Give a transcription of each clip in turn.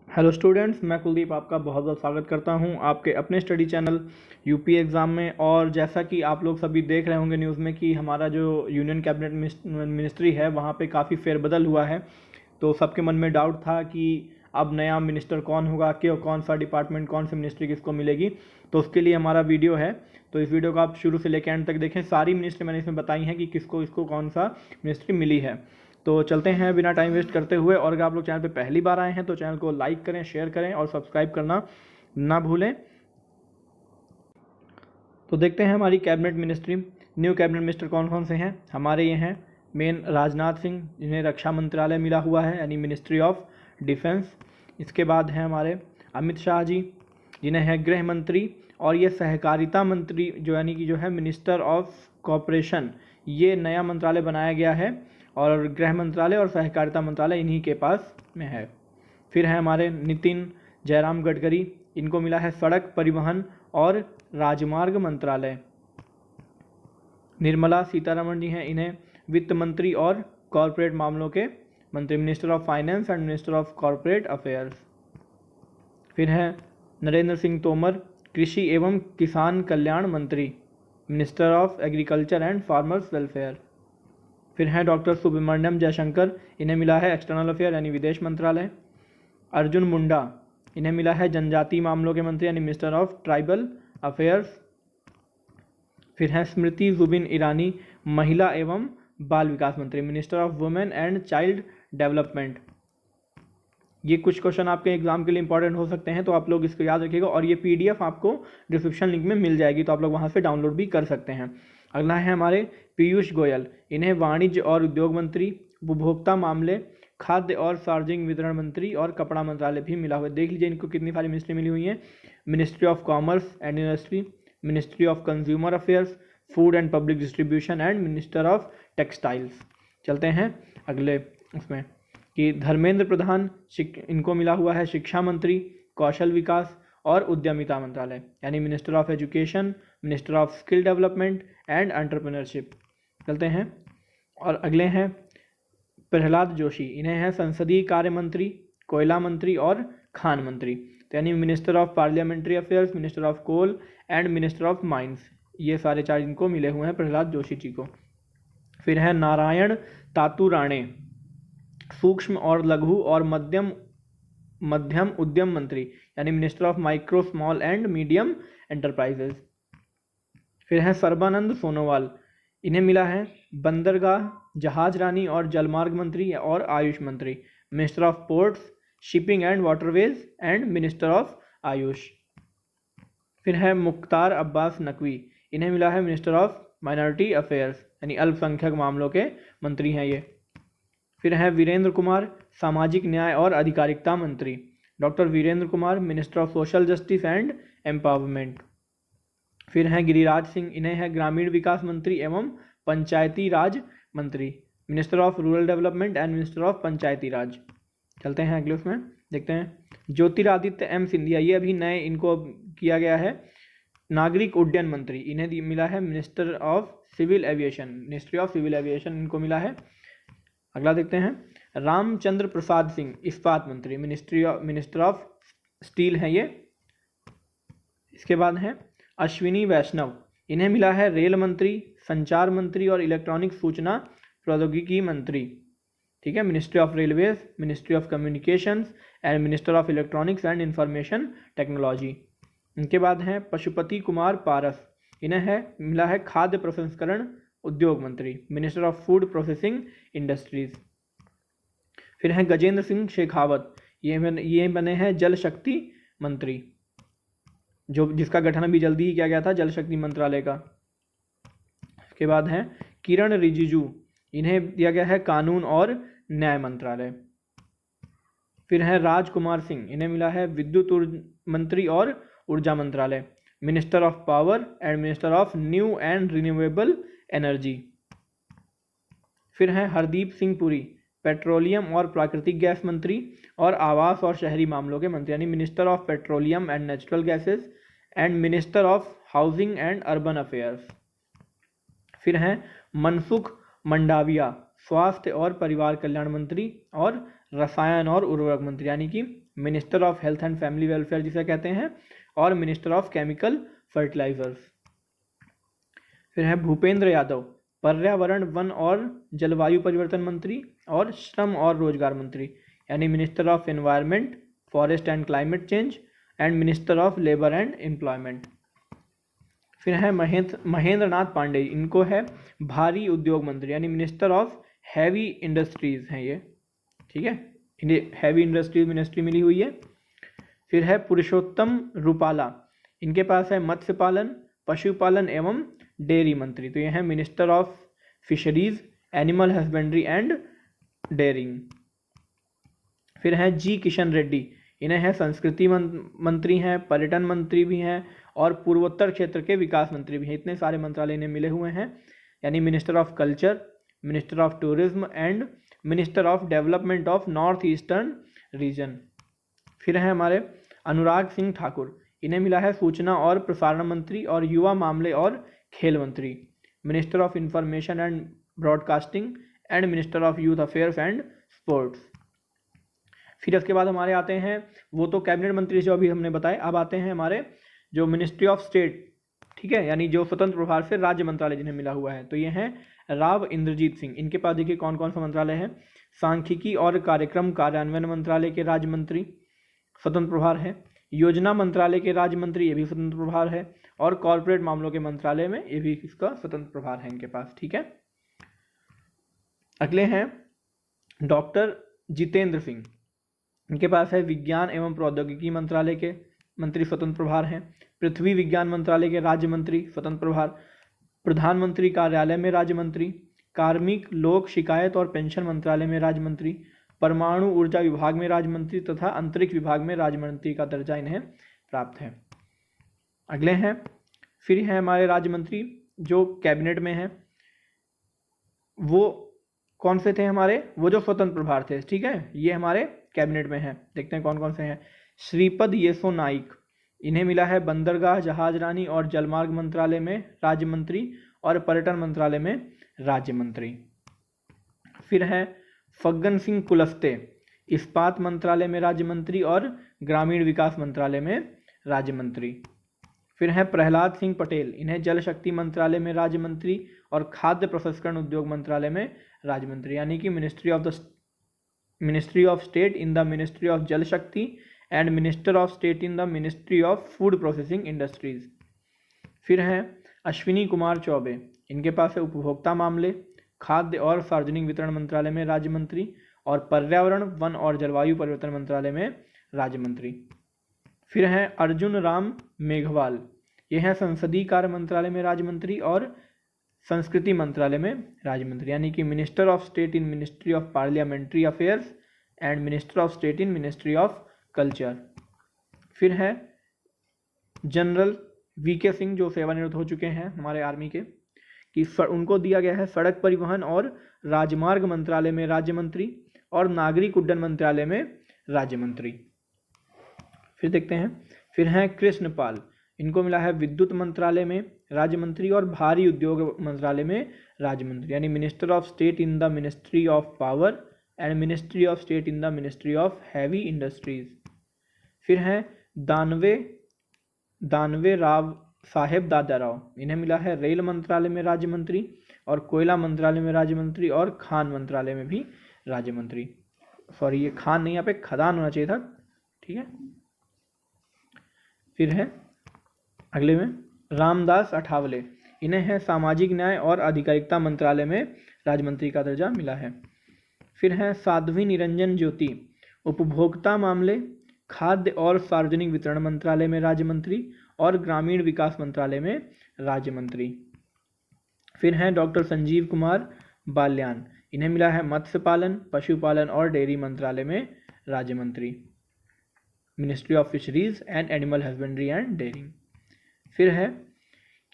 Hello students, मैं कुलदीप आपका बहुत बहुत स्वागत करता हूं आपके अपने स्टडी चैनल यूपी एग्ज़ाम में। और जैसा कि आप लोग सभी देख रहे होंगे न्यूज़ में कि हमारा जो यूनियन कैबिनेट मिनिस्ट्री है वहां पे काफ़ी फेरबदल हुआ है। तो सबके मन में डाउट था कि अब नया मिनिस्टर कौन होगा, क्यों, कौन सा डिपार्टमेंट, कौन सी मिनिस्ट्री किसको मिलेगी। तो उसके लिए हमारा वीडियो है, तो इस वीडियो को आप शुरू से लेकर एंड तक देखें। सारी मिनिस्ट्री मैंने इसमें बताई हैं कि किसको इसको कौन सा मिनिस्ट्री मिली है। तो चलते हैं बिना टाइम वेस्ट करते हुए। और अगर आप लोग चैनल पे पहली बार आए हैं तो चैनल को लाइक करें, शेयर करें और सब्सक्राइब करना ना भूलें। तो देखते हैं हमारी cabinet ministry, new cabinet minister कौन कौन से हैं। हमारे ये हैं मेन राजनाथ सिंह, जिन्हें रक्षा मंत्रालय मिला हुआ है यानी मिनिस्ट्री ऑफ डिफेंस। इसके बाद हैं हमारे अमित शाह जी, जिन्हें है गृह मंत्री। और ये सहकारिता मंत्री जो यानी कि जो है मिनिस्टर ऑफ कॉपरेशन, ये नया मंत्रालय बनाया गया है और गृह मंत्रालय और सहकारिता मंत्रालय इन्हीं के पास में है। फिर है हमारे नितिन जयराम गडकरी, इनको मिला है सड़क परिवहन और राजमार्ग मंत्रालय। निर्मला सीतारमण जी हैं, इन्हें वित्त मंत्री और कॉरपोरेट मामलों के मंत्री, minister of finance and minister of corporate affairs. फिर है नरेंद्र सिंह तोमर, कृषि एवं किसान कल्याण मंत्री, minister of agriculture and farmers welfare. फिर हैं डॉक्टर सुब्रमण्यम जयशंकर, इन्हें मिला है एक्सटर्नल अफेयर यानी विदेश मंत्रालय। अर्जुन मुंडा, इन्हें मिला है जनजातीय मामलों के मंत्री यानी मिनिस्टर ऑफ ट्राइबल अफेयर्स। फिर हैं स्मृति जुबिन ईरानी, महिला एवं बाल विकास मंत्री, minister of women and child development. ये कुछ क्वेश्चन आपके एग्जाम के लिए इंपॉर्टेंट हो सकते हैं, तो आप लोग इसको याद रखिएगा। और ये पीडीएफ आपको डिस्क्रिप्शन लिंक में मिल जाएगी, तो आप लोग वहाँ से डाउनलोड भी कर सकते हैं। अगला है हमारे पीयूष गोयल, इन्हें वाणिज्य और उद्योग मंत्री, उपभोक्ता मामले, खाद्य और सार्वजनिक वितरण मंत्री और कपड़ा मंत्रालय भी मिला हुआ है। देख लीजिए इनको कितनी सारी मिनिस्ट्री मिली हुई हैं। Ministry of commerce and industry, ministry of consumer affairs, food and public distribution and minister of textiles. चलते हैं अगले उसमें कि धर्मेंद्र प्रधान, इनको मिला हुआ है शिक्षा मंत्री, कौशल विकास और उद्यमिता मंत्रालय यानी minister of education, minister of skill development and entrepreneurship. चलते हैं और अगले हैं प्रहलाद जोशी, इन्हें है संसदीय कार्य मंत्री, कोयला मंत्री और खान मंत्री, तो यानी minister of parliamentary affairs, minister of coal and minister of mines. ये सारे चार्ज इनको मिले हुए हैं प्रहलाद जोशी जी को। फिर है नारायण तातू राणे, सूक्ष्म और लघु और मध्यम उद्यम मंत्री यानी minister of micro small and medium enterprises. फिर हैं सर्बानंद सोनोवाल, इन्हें मिला है बंदरगाह, जहाज रानी और जलमार्ग मंत्री और आयुष मंत्री, minister of ports, shipping and waterways and minister of Ayush. फिर है मुख्तार अब्बास नकवी, इन्हें मिला है मिनिस्टर ऑफ माइनॉरिटी अफेयर्स यानी अल्पसंख्यक मामलों के मंत्री हैं ये। फिर है वीरेंद्र कुमार, सामाजिक न्याय और अधिकारिता मंत्री, doctor Virendra Kumar, minister of social justice and empowerment. फिर हैं गिरिराज सिंह, इन्हें है ग्रामीण विकास मंत्री एवं पंचायती राज मंत्री, minister of rural development and minister of Panchayati Raj. चलते हैं अगले उसमें देखते हैं ज्योतिरादित्य एम सिंधिया, ये अभी नए इनको किया गया है नागरिक उड्डयन मंत्री, इन्हें मिला है minister of civil aviation, ministry of civil aviation इनको मिला है। अगला देखते हैं रामचंद्र प्रसाद सिंह, इस्पात मंत्री, मिनिस्टर ऑफ स्टील हैं ये। इसके बाद हैं अश्विनी वैष्णव, इन्हें मिला है रेल मंत्री, संचार मंत्री और इलेक्ट्रॉनिक सूचना प्रौद्योगिकी मंत्री, ठीक है, ministry of railways, ministry of communications and minister of electronics and information technology. इनके बाद हैं पशुपति कुमार पारस, इन्हें है मिला है खाद्य प्रसंस्करण उद्योग मंत्री, minister of food processing industries. फिर हैं गजेंद्र सिंह शेखावत, ये बने हैं जल शक्ति मंत्री, जो जिसका गठन अभी जल्दी ही किया गया था जल शक्ति मंत्रालय का। इसके बाद हैं किरण रिजिजू, इन्हें दिया गया है कानून और न्याय मंत्रालय। फिर हैं राजकुमार सिंह, इन्हें मिला है विद्युत मंत्री और ऊर्जा मंत्रालय, minister of power and minister of new and renewable energy. फिर हैं हरदीप सिंह पुरी, पेट्रोलियम और प्राकृतिक गैस मंत्री और आवास और शहरी मामलों के मंत्री यानी minister of petroleum and natural gases and minister of housing and urban affairs. फिर हैं मनसुख मंडाविया, स्वास्थ्य और परिवार कल्याण मंत्री और रसायन और उर्वरक मंत्री यानी कि minister of health and family welfare जिसे कहते हैं, और मिनिस्टर ऑफ केमिकल फर्टिलाइजर्स। फिर है भूपेंद्र यादव, पर्यावरण वन और जलवायु परिवर्तन मंत्री और श्रम और रोजगार मंत्री, यानी minister of environment, forest and climate change and minister of labour and employment. फिर है महेंद्र नाथ पांडे, इनको है भारी उद्योग मंत्री, यानी मिनिस्टर ऑफ हैवी इंडस्ट्रीज हैं ये, ठीक है, इन्हें हैवी इंडस्ट्रीज मिनिस्ट्री मिली हुई है। फिर है पुरुषोत्तम रूपाला, इनके पास है मत्स्य पालन, पशुपालन एवं डेयरी मंत्री, तो ये है minister of fisheries, animal husbandry and dairying. फिर है जी किशन रेड्डी, इन्हें है संस्कृति मंत्री हैं, पर्यटन मंत्री भी हैं और पूर्वोत्तर क्षेत्र के विकास मंत्री भी हैं। इतने सारे मंत्रालय इन्हें मिले हुए हैं, यानी minister of culture, minister of tourism and minister of development of north eastern region. फिर है हमारे अनुराग सिंह ठाकुर, इन्हें मिला है सूचना और प्रसारण मंत्री और युवा मामले और खेल मंत्री, minister of information and broadcasting and minister of youth affairs and sports. फिर इसके बाद हमारे आते हैं, वो तो कैबिनेट मंत्री जो अभी हमने बताए, अब आते हैं हमारे जो मिनिस्ट्री ऑफ स्टेट, ठीक है, यानी जो स्वतंत्र प्रभार से राज्य मंत्रालय जिन्हें मिला हुआ है, तो ये हैं राव इंद्रजीत सिंह। इनके पास देखिए कौन कौन सा मंत्रालय है, सांख्यिकी और कार्यक्रम कार्यान्वयन मंत्रालय के राज्य मंत्री स्वतंत्र प्रभार है, योजना मंत्रालय के राज्य मंत्री ये भी स्वतंत्र प्रभार है, और कॉर्पोरेट मामलों के मंत्रालय में ये भी इसका स्वतंत्र प्रभार है इनके पास, ठीक है। अगले हैं डॉक्टर जितेंद्र सिंह, इनके पास है विज्ञान एवं प्रौद्योगिकी मंत्रालय के मंत्री स्वतंत्र प्रभार हैं, पृथ्वी विज्ञान मंत्रालय के राज्य मंत्री स्वतंत्र प्रभार, प्रधानमंत्री कार्यालय में राज्य मंत्री, कार्मिक लोक शिकायत और पेंशन मंत्रालय में राज्य मंत्री, परमाणु ऊर्जा विभाग में राज्य मंत्री तथा अंतरिक्ष विभाग में राज्य मंत्री का दर्जा इन्हें प्राप्त है। अगले हैं, फिर हैं हमारे राज्य मंत्री जो कैबिनेट में हैं, वो कौन से थे हमारे, वो जो स्वतंत्र प्रभार थे, ठीक है, ये हमारे कैबिनेट में हैं। देखते हैं कौन कौन से हैं। श्रीपद येसो नाइक, इन्हें मिला है बंदरगाह, जहाजरानी और जलमार्ग मंत्रालय में राज्य मंत्री और पर्यटन मंत्रालय में राज्य मंत्री। फिर है फग्गन सिंह कुलस्ते, इस्पात मंत्रालय में राज्य मंत्री और ग्रामीण विकास मंत्रालय में राज्य मंत्री। फिर है प्रहलाद सिंह पटेल, इन्हें जल शक्ति मंत्रालय में राज्य मंत्री और खाद्य प्रसंस्करण उद्योग मंत्रालय में राज्य मंत्री, यानी कि ministry of state in the ministry of जल शक्ति and minister of state in the ministry of food processing industries. फिर हैं अश्विनी कुमार चौबे, इनके पास है उपभोक्ता मामले, खाद्य और सार्वजनिक वितरण मंत्रालय में राज्य मंत्री और पर्यावरण वन और जलवायु परिवर्तन मंत्रालय में राज्य मंत्री। फिर हैं अर्जुन राम मेघवाल, ये हैं संसदीय कार्य मंत्रालय में राज्य मंत्री और संस्कृति मंत्रालय में राज्य मंत्री, यानी कि minister of state in ministry of parliamentary affairs and minister of state in ministry of culture. फिर है जनरल वीके सिंह जो सेवानिवृत्त हो चुके हैं हमारे आर्मी के, कि उनको दिया गया है सड़क परिवहन और राजमार्ग मंत्रालय में राज्य मंत्री और नागरिक उड्डयन मंत्रालय में राज्य मंत्री। फिर देखते हैं, फिर हैं कृष्णपाल, इनको मिला है विद्युत मंत्रालय में राज्य मंत्री और भारी उद्योग मंत्रालय में राज्य मंत्री, यानी minister of state in the ministry of power and ministry of state in the ministry of heavy industries. फिर हैं दानवे राव साहेब दादाराव, इन्हें मिला है रेल मंत्रालय में राज्य मंत्री और कोयला मंत्रालय में राज्य मंत्री और खान मंत्रालय में भी राज्य मंत्री। सॉरी, ये खान नहीं, यहाँ पे खदान होना चाहिए था, ठीक है। फिर है अगले में रामदास अठावले, इन्हें है सामाजिक न्याय और अधिकारिता मंत्रालय में राज्य मंत्री का दर्जा मिला है। फिर हैं साध्वी निरंजन ज्योति, उपभोक्ता मामले, खाद्य और सार्वजनिक वितरण मंत्रालय में राज्य मंत्री और ग्रामीण विकास मंत्रालय में राज्य मंत्री। फिर हैं डॉक्टर संजीव कुमार बाल्यान, इन्हें मिला है मत्स्य पालन, पशुपालन और डेयरी मंत्रालय में राज्य मंत्री, ministry of fisheries and animal husbandry and dairying. फिर है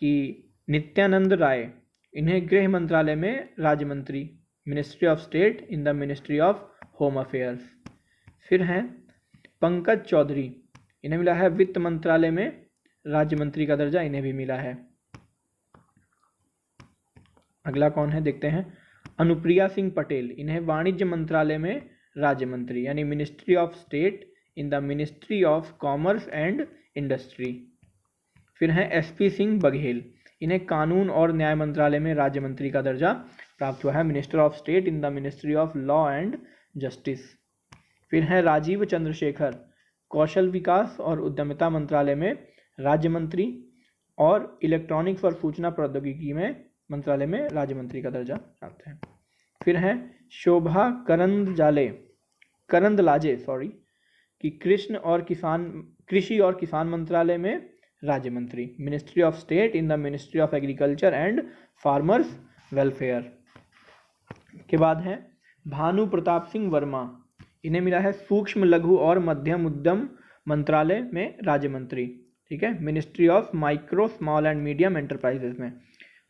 कि नित्यानंद राय, इन्हें गृह मंत्रालय में राज्य मंत्री, ministry of state in the ministry of home affairs. फिर हैं पंकज चौधरी, इन्हें मिला है वित्त मंत्रालय में राज्य मंत्री का दर्जा, इन्हें भी मिला है। अगला कौन है देखते हैं, अनुप्रिया सिंह पटेल, इन्हें वाणिज्य मंत्रालय में राज्य मंत्री, यानी ministry of state in the ministry of commerce and industry. फिर हैं SP सिंह बघेल, इन्हें कानून और न्याय मंत्रालय में राज्य मंत्री का दर्जा प्राप्त हुआ है, minister of state in the ministry of law and justice. फिर हैं राजीव चंद्रशेखर, कौशल विकास और उद्यमिता मंत्रालय में राज्य मंत्री और इलेक्ट्रॉनिक्स और सूचना प्रौद्योगिकी में मंत्रालय में राज्य मंत्री का दर्जा प्राप्त है। फिर हैं शोभा करंदलाजे कि कृषि और किसान मंत्रालय में राज्य मंत्री, ministry of state in the ministry of agriculture and farmers welfare. के बाद है भानु प्रताप सिंह वर्मा, इन्हें मिला है सूक्ष्म लघु और मध्यम उद्यम मंत्रालय में राज्य मंत्री, ठीक है, ministry of micro small and medium enterprises में।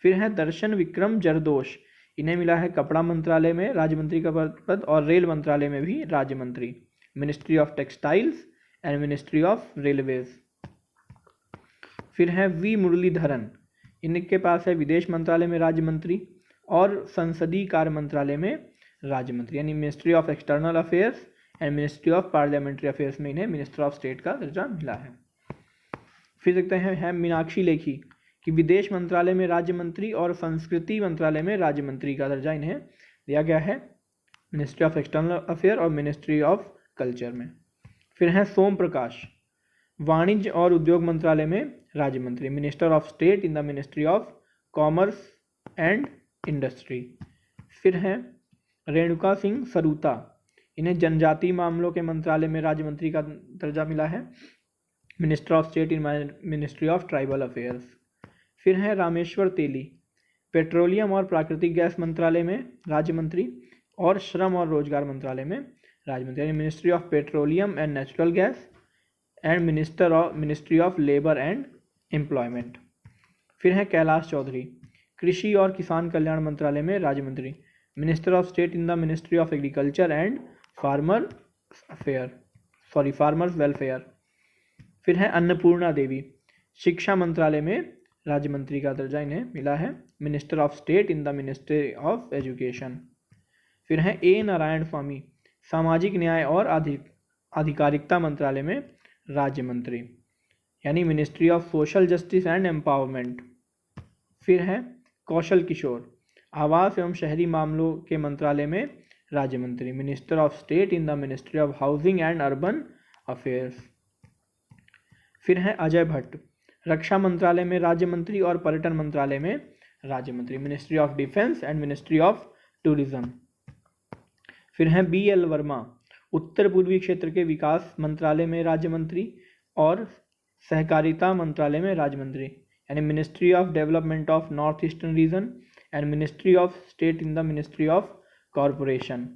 फिर है दर्शन विक्रम जरदोश, इन्हें मिला है कपड़ा मंत्रालय में राज्य मंत्री का पद और रेल मंत्रालय में भी राज्य मंत्री, ministry of textiles and ministry of railways. फिर है वी मुरलीधरन, इनके पास है विदेश मंत्रालय में राज्य मंत्री और संसदीय कार्य मंत्रालय में राज्य मंत्री, यानी ministry of external affairs and ministry of parliamentary affairs में इन्हें मिनिस्टर ऑफ स्टेट का दर्जा मिला है। फिर देखते हैं मीनाक्षी लेखी कि विदेश मंत्रालय में राज्य मंत्री और संस्कृति मंत्रालय में राज्य मंत्री का दर्जा इन्हें दिया गया है, मिनिस्ट्री ऑफ एक्सटर्नल अफेयर और मिनिस्ट्री ऑफ कल्चर में। फिर हैं सोम प्रकाश, वाणिज्य और उद्योग मंत्रालय में राज्य मंत्री, minister of state in the ministry of commerce and industry. फिर हैं रेणुका सिंह सरूता, इन्हें जनजातीय मामलों के मंत्रालय में राज्य मंत्री का दर्जा मिला है, minister of state in ministry of tribal affairs. फिर हैं रामेश्वर तेली, पेट्रोलियम और प्राकृतिक गैस मंत्रालय में राज्य मंत्री और श्रम और रोजगार मंत्रालय में राज्य मंत्री, यानी ministry of petroleum and natural gas and ministry of labour and employment. फिर हैं कैलाश चौधरी, कृषि और किसान कल्याण मंत्रालय में राज्य मंत्री, minister of state in the ministry of agriculture and farmers welfare. फिर है अन्नपूर्णा देवी, शिक्षा मंत्रालय में राज्य मंत्री का दर्जा इन्हें मिला है, minister of state in the ministry of education. फिर हैं ए नारायण स्वामी, सामाजिक न्याय और आधिकारिकता मंत्रालय में राज्य मंत्री, यानी ministry of social justice and empowerment. फिर है कौशल किशोर, आवास एवं शहरी मामलों के मंत्रालय में राज्य मंत्री, minister of state in the ministry of housing and urban affairs. फिर है अजय भट्ट, रक्षा मंत्रालय में राज्य मंत्री और पर्यटन मंत्रालय में राज्य मंत्री, ministry of defence and ministry of tourism. फिर हैं BL वर्मा, उत्तर पूर्वी क्षेत्र के विकास मंत्रालय में राज्य मंत्री और सहकारिता मंत्रालय में राज्य मंत्री, यानी ministry of development of north eastern region and ministry of state in the ministry of corporation.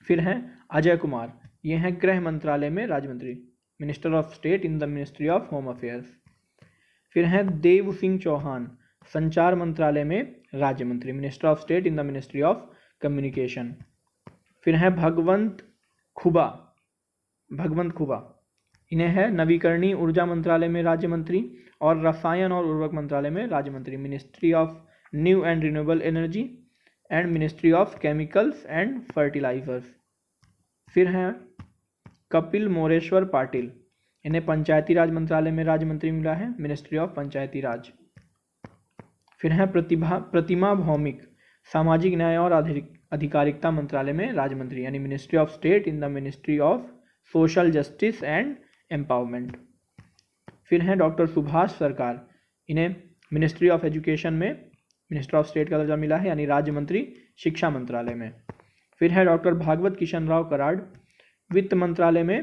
फिर हैं अजय कुमार, ये हैं गृह मंत्रालय में राज्य मंत्री, minister of state in the ministry of home affairs. फिर हैं देव सिंह चौहान, संचार मंत्रालय में राज्य मंत्री, minister of state in the ministry of communication. फिर हैं भगवंत खुबा, इन्हें है नवीकरणीय ऊर्जा मंत्रालय में राज्य मंत्री और रसायन और उर्वरक मंत्रालय में राज्य मंत्री, ministry of new and renewable energy and ministry of chemicals and fertilizers. फिर हैं कपिल मोरेश्वर पाटिल, इन्हें पंचायती राज मंत्रालय में राज्य मंत्री मिला है, मिनिस्ट्री ऑफ पंचायती राज। फिर हैं प्रतिमा भौमिक, सामाजिक न्याय और आधिकारिकता मंत्रालय में राज्य मंत्री, यानी ministry of state in the ministry of social justice and empowerment. फिर हैं डॉक्टर सुभाष सरकार, इन्हें मिनिस्ट्री ऑफ एजुकेशन में मिनिस्टर ऑफ स्टेट का दर्जा मिला है, यानी राज्य मंत्री शिक्षा मंत्रालय में। फिर है डॉक्टर भागवत किशन राव कराड़, वित्त मंत्रालय में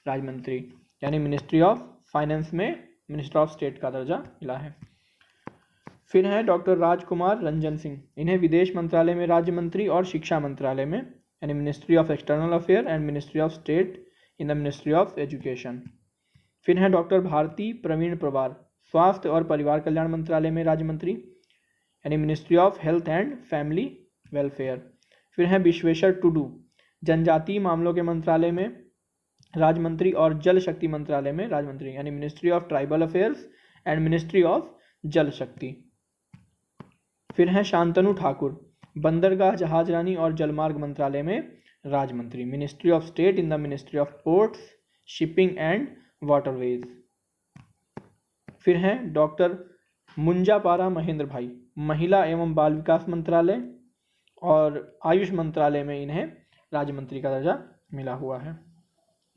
राज्य मंत्री, यानी मिनिस्ट्री ऑफ फाइनेंस में मिनिस्टर ऑफ स्टेट का दर्जा मिला है। फिर है डॉक्टर राजकुमार रंजन सिंह, इन्हें विदेश मंत्रालय में राज्य मंत्री और शिक्षा मंत्रालय में, यानी ministry of external affair and ministry of state in the ministry of education. फिर है डॉक्टर भारती प्रवीण प्रवार, स्वास्थ्य और परिवार कल्याण मंत्रालय में राज्य मंत्री, यानी ministry of health and family welfare. फिर है विश्वेश्वर टुडू, जनजातीय मामलों के मंत्रालय में राज्य मंत्री और जल शक्ति मंत्रालय में राज्य मंत्री, यानी ministry of tribal affairs and ministry of जल शक्ति। फिर है शांतनु ठाकुर, बंदरगाह जहाजरानी और जलमार्ग मंत्रालय में राज्य मंत्री। Ministry of state in the ministry of ports, shipping and waterways. फिर हैं डॉक्टर मुंजापारा महेंद्र भाई, महिला एवं बाल विकास मंत्रालय और आयुष मंत्रालय में इन्हें राज्य मंत्री का दर्जा मिला हुआ है।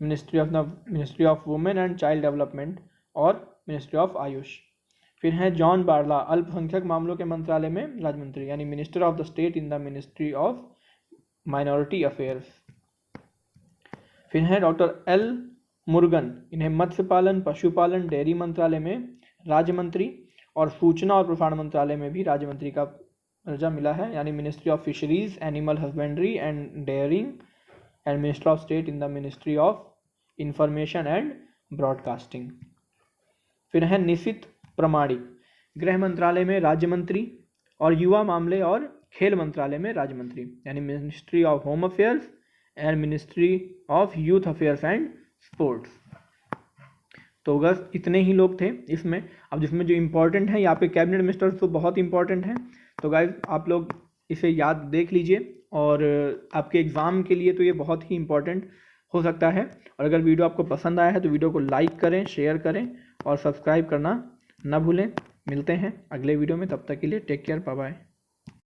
Ministry of women and child development और मिनिस्ट्री ऑफ आयुष। फिर हैं जॉन बारला, अल्पसंख्यक मामलों के मंत्रालय में राज्य मंत्री, यानी minister of the state in the ministry of minority affairs. फिर हैं डॉक्टर एल मुरुगन, इन्हें मत्स्य पालन, पशुपालन, डेयरी मंत्रालय में राज्य मंत्री और सूचना और प्रसारण मंत्रालय में भी राज्य मंत्री का दर्जा मिला है, यानी ministry of fisheries, animal husbandry and dairying and minister of state in the ministry of information and broadcasting. फिर है निशित प्रमाणिक, गृह मंत्रालय में राज्य मंत्री और युवा मामले और खेल मंत्रालय में राज्य मंत्री, यानी ministry of home affairs and ministry of youth affairs and sports. तो बस इतने ही लोग थे इसमें। अब जिसमें जो इम्पोर्टेंट है यहाँ पे कैबिनेट मिनिस्टर्स तो बहुत इंपॉर्टेंट है, तो गाइस आप लोग इसे याद देख लीजिए और आपके एग्ज़ाम के लिए तो ये बहुत ही इम्पोर्टेंट हो सकता है। और अगर वीडियो आपको पसंद आया है तो वीडियो को लाइक करें, शेयर करें और सब्सक्राइब करना ना भूलें। मिलते हैं अगले वीडियो में, तब तक के लिए टेक केयर, बाय बाय।